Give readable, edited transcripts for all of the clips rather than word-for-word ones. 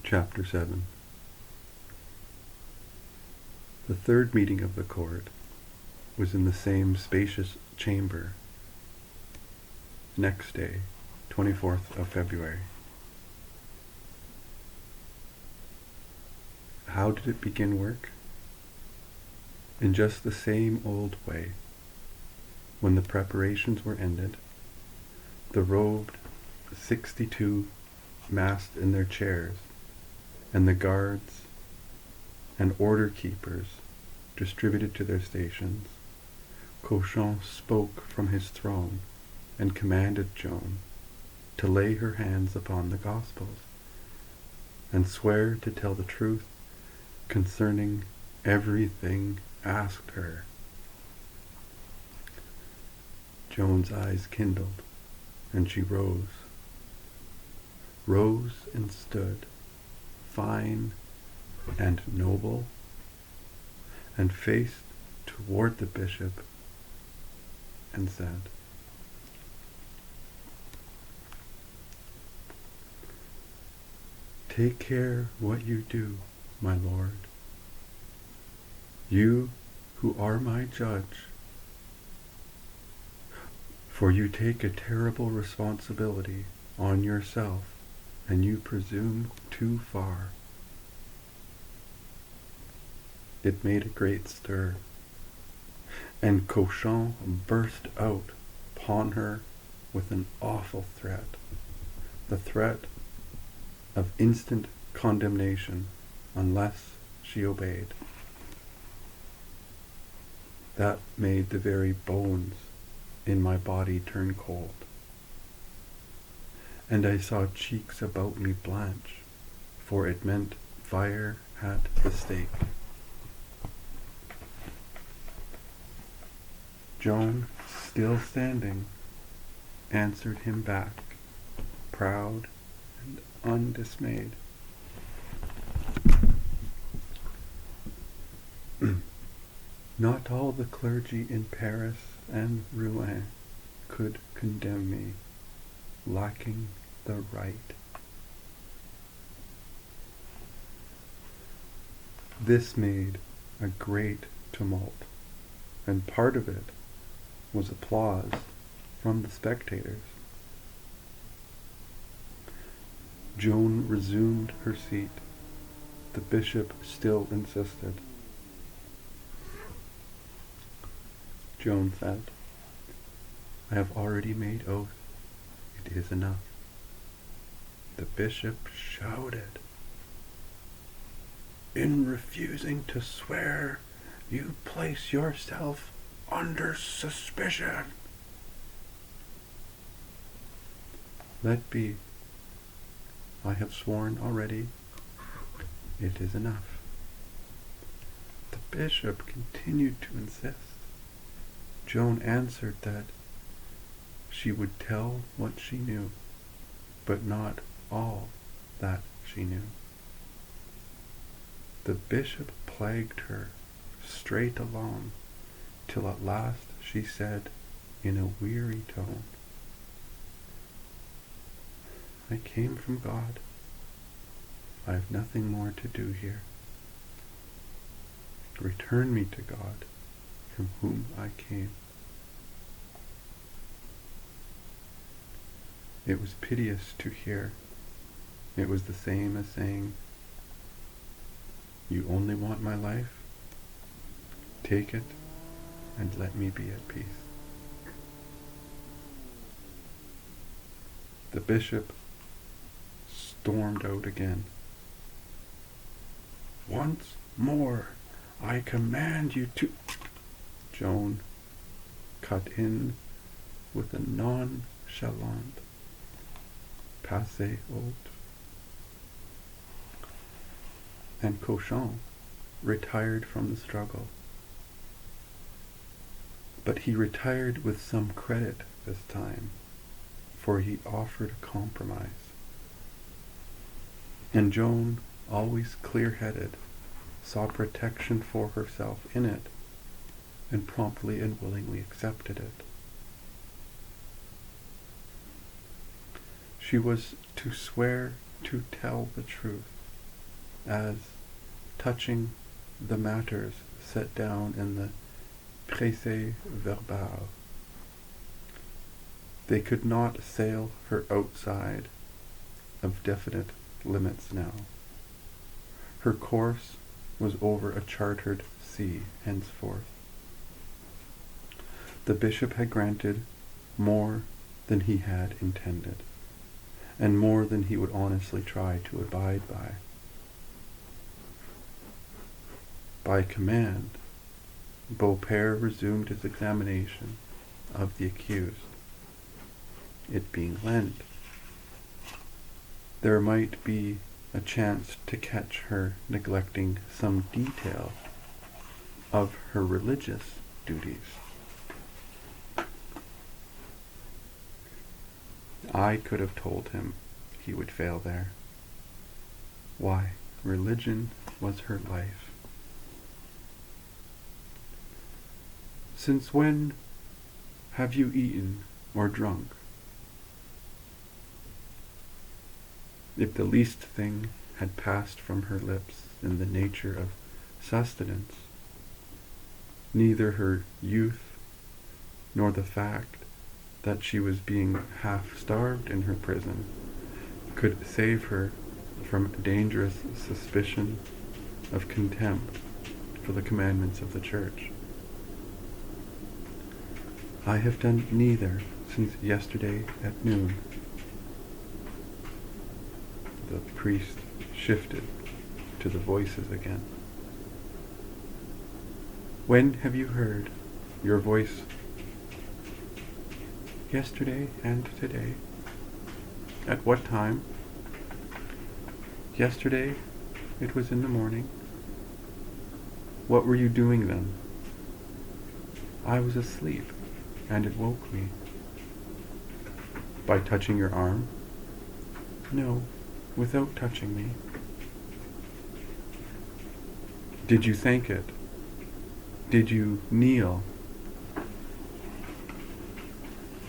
Chapter 7. The third meeting of the court was in the same spacious chamber. Next day, 24th of February. How did it begin work? In just the same old way. When the preparations were ended, the robed 62 massed in their chairs, and the guards and order keepers distributed to their stations, Chaucon spoke from his throne and commanded Joan to lay her hands upon the Gospels and swear to tell the truth concerning everything asked her. Joan's eyes kindled, and she rose and stood, fine and noble, and faced toward the bishop and said, "Take care what you do, my lord. You who are my judge, for you take a terrible responsibility on yourself, and you presume too far." It made a great stir, and Chaucon burst out upon her with an awful threat, the threat of instant condemnation unless she obeyed. That made the very bones in my body turn cold, and I saw cheeks about me blanch, for it meant fire at the stake. Joan, still standing, answered him back, proud and undismayed. Not all the clergy in Paris and Rouen could condemn me, lacking the right. This made a great tumult, and part of it was applause from the spectators. Joan resumed her seat. The bishop still insisted. Joan said, "I have already made oath. It is enough." The bishop shouted, "In refusing to swear, you place yourself under suspicion." "Let be. I have sworn already. It is enough." The bishop continued to insist. Joan answered that she would tell what she knew, but not all that she knew. The bishop plagued her straight along, till at last she said in a weary tone, "I came from God. I have nothing more to do here. Return me to God, from whom I came." It was piteous to hear. It was the same as saying, "You only want my life? Take it and let me be at peace." The bishop stormed out again. "Once more, I command you to—" Joan cut in with a nonchalant "Passez autre," and Chaucon retired from the struggle. But he retired with some credit this time, for he offered a compromise. And Joan, always clear-headed, saw protection for herself in it, and promptly and willingly accepted it. She was to swear to tell the truth, as touching the matters set down in the procès-verbal. They could not sail her outside of definite limits now. Her course was over a chartered sea henceforth. The bishop had granted more than he had intended, and more than he would honestly try to abide by. By command, Beaupere resumed his examination of the accused. It being Lent, there might be a chance to catch her neglecting some detail of her religious duties. I could have told him he would fail there. Why, religion was her life. Since when have you eaten or drunk? If the least thing had passed from her lips in the nature of sustenance, neither her youth nor the fact that she was being half-starved in her prison could save her from dangerous suspicion of contempt for the commandments of the Church. I have done neither since yesterday at noon. The priest shifted to the voices again. When have you heard your voice? Yesterday and today. At what time? Yesterday, it was in the morning. What were you doing then? I was asleep, and it woke me. By touching your arm? No, without touching me. Did you thank it? Did you kneel?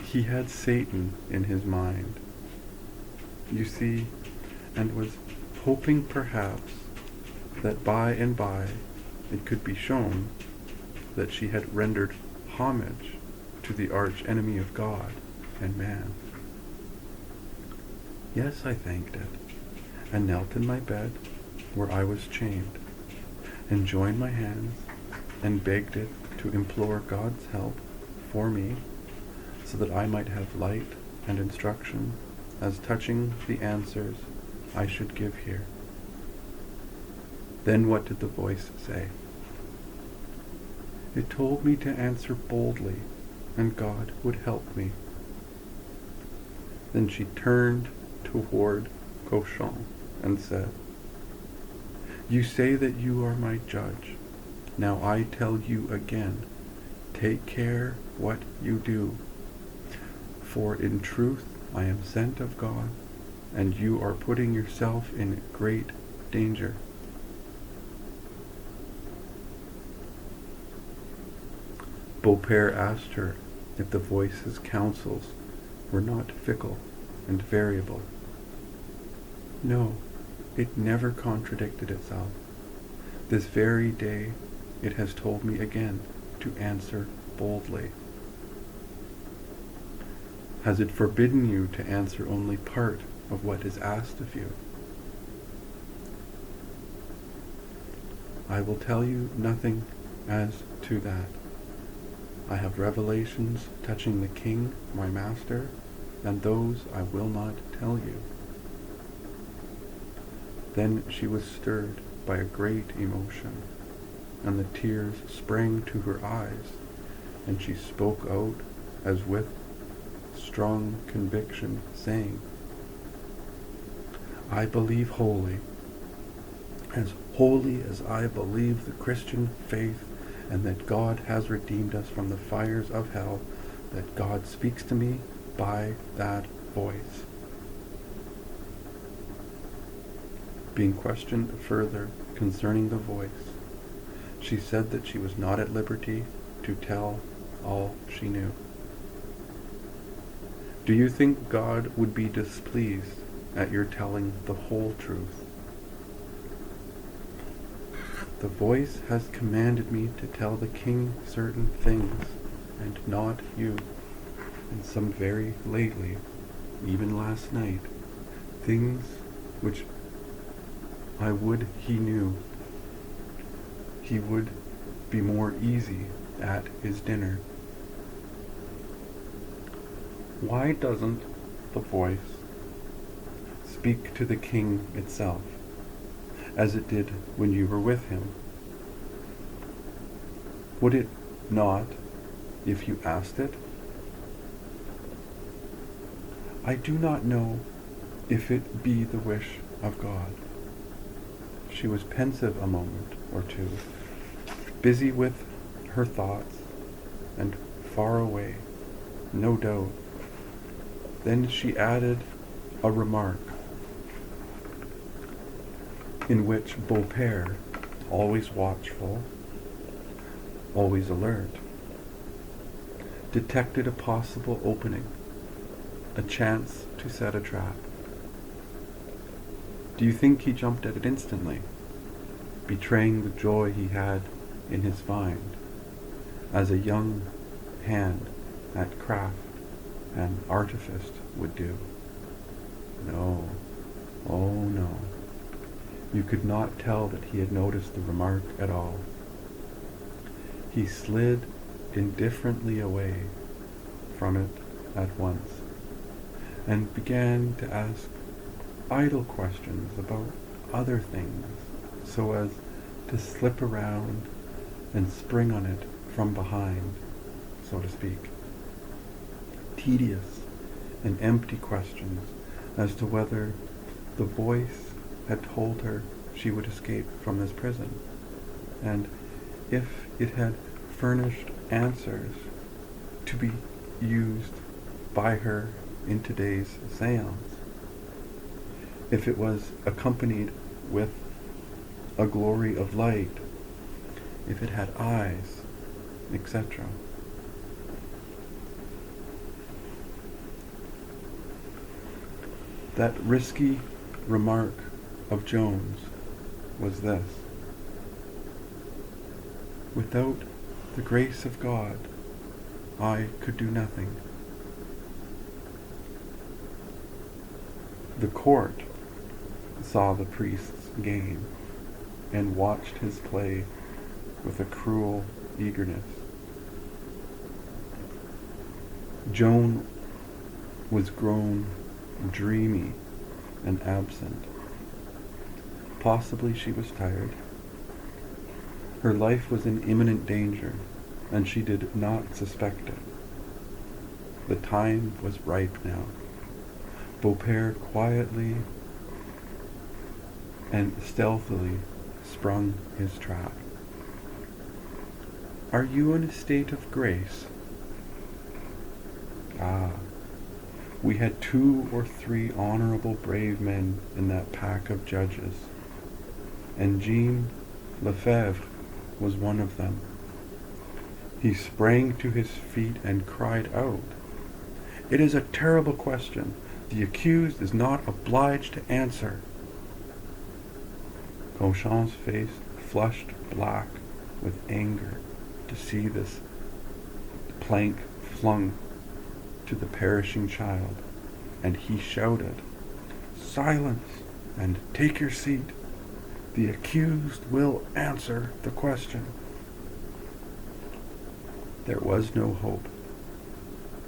He had Satan in his mind, you see, and was hoping perhaps that by and by it could be shown that she had rendered homage to the arch enemy of God and man. Yes, I thanked it, and knelt in my bed where I was chained, and joined my hands and begged it to implore God's help for me, so that I might have light and instruction as touching the answers I should give here. Then what did the voice say? It told me to answer boldly, and God would help me. Then she turned toward Chaucon and said, You say that you are my judge. Now I tell you again, take care what you do. For in truth I am sent of God, and you are putting yourself in great danger. Beaupere asked her if the voice's counsels were not fickle and variable. No, it never contradicted itself. This very day it has told me again to answer boldly. Has it forbidden you to answer only part of what is asked of you? I will tell you nothing as to that. I have revelations touching the king, my master, and those I will not tell you. Then she was stirred by a great emotion, and the tears sprang to her eyes, and she spoke out as with strong conviction, saying, I believe wholly as I believe the Christian faith, and that God has redeemed us from the fires of hell, that God speaks to me by that voice. Being questioned further concerning the voice, she said that she was not at liberty to tell all she knew. Do you think God would be displeased at your telling the whole truth? The voice has commanded me to tell the king certain things, and not you. And some very lately, even last night, things which I would he knew. He would be more easy at his dinner. Why doesn't the voice speak to the king itself, as it did when you were with him? Would it not, if you asked it? I do not know if it be the wish of God. She was pensive a moment or two, busy with her thoughts, and far away, no doubt. Then she added a remark, in which Beaupere, always watchful, always alert, detected a possible opening, a chance to set a trap. Do you think he jumped at it instantly, betraying the joy he had in his find, as a young hand at craft and artifice would do? No, oh no. You could not tell that he had noticed the remark at all. He slid indifferently away from it at once, and began to ask idle questions about other things, so as to slip around and spring on it from behind, so to speak. Tedious and empty questions as to whether the voice had told her she would escape from this prison, and if it had furnished answers to be used by her in today's seance, if it was accompanied with a glory of light, if it had eyes, etc. That risky remark of Joan's was this: without the grace of God, I could do nothing. The court saw the priest's game and watched his play with a cruel eagerness. Joan was grown dreamy and absent. Possibly she was tired. Her life was in imminent danger, and she did not suspect it. The time was ripe now. Beaupere quietly and stealthily sprung his trap. Are you in a state of grace? Ah, we had 2 or 3 honorable brave men in that pack of judges, and Jean Lefevre was one of them. He sprang to his feet and cried out, "It is a terrible question. The accused is not obliged to answer." Chaucon's face flushed black with anger to see this plank flung to the perishing child, and he shouted, "Silence, and take your seat. The accused will answer the question." There was no hope,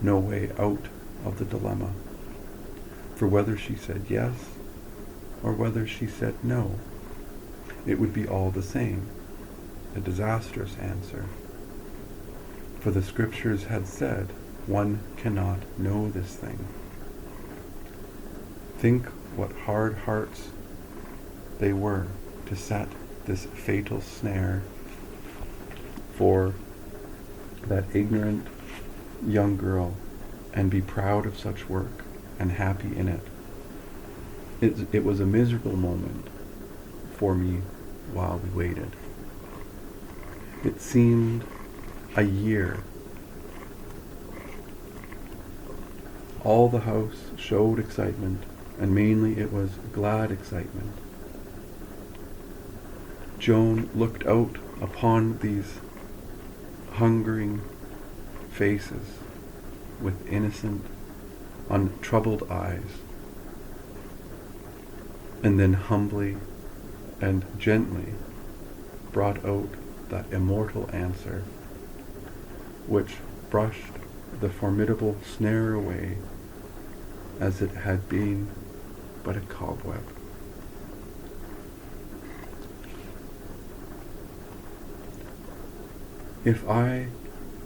no way out of the dilemma, for whether she said yes or whether she said no, it would be all the same, a disastrous answer. For the scriptures had said, one cannot know this thing. Think what hard hearts they were to set this fatal snare for that ignorant young girl, and be proud of such work and happy in it. It was a miserable moment for me while we waited. It seemed a year. All the house showed excitement, and mainly it was glad excitement. Joan looked out upon these hungering faces with innocent, untroubled eyes, and then humbly and gently brought out that immortal answer, which brushed the formidable snare away as it had been but a cobweb. If I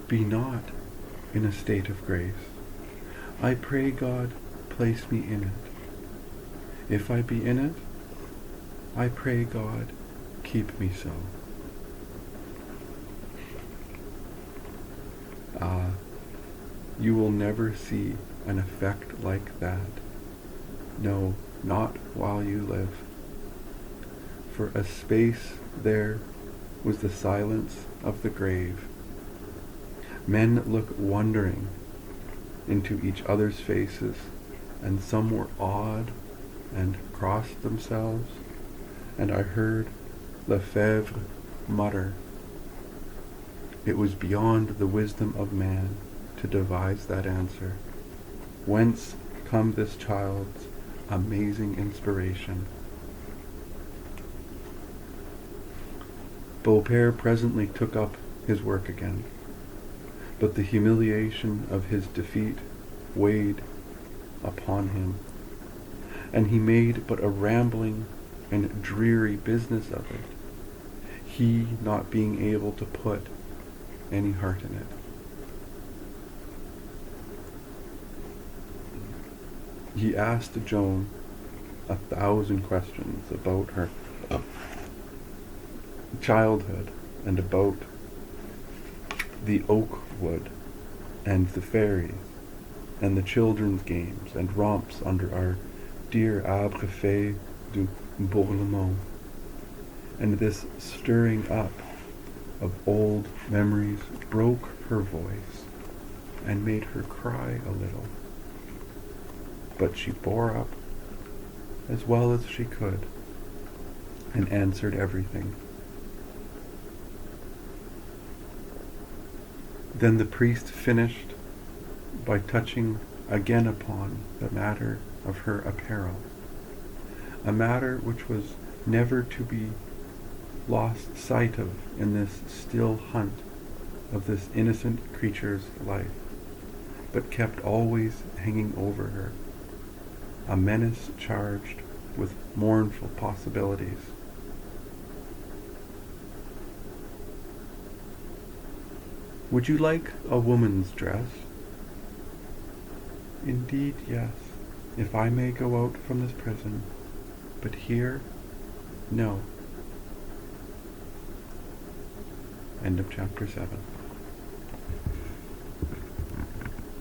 be not in a state of grace, I pray God place me in it. If I be in it, I pray God keep me so. You will never see an effect like that. No, not while you live. For a space there was the silence of the grave. Men looked wondering into each other's faces, and some were awed and crossed themselves, and I heard Lefevre mutter, "It was beyond the wisdom of man to devise that answer. Whence come this child's amazing inspiration?" Beaupere presently took up his work again, but the humiliation of his defeat weighed upon him, and he made but a rambling and dreary business of it, he not being able to put any heart in it. He asked Joan 1,000 questions about her childhood and about the oak wood and the fairies and the children's games and romps under our dear arbre fee du Bourlemont. And this stirring up of old memories broke her voice and made her cry a little. But she bore up as well as she could and answered everything. Then the priest finished by touching again upon the matter of her apparel, a matter which was never to be lost sight of in this still hunt of this innocent creature's life, but kept always hanging over her, a menace charged with mournful possibilities. "Would you like a woman's dress?" "Indeed, yes, if I may go out from this prison, but here, no." End of chapter 7.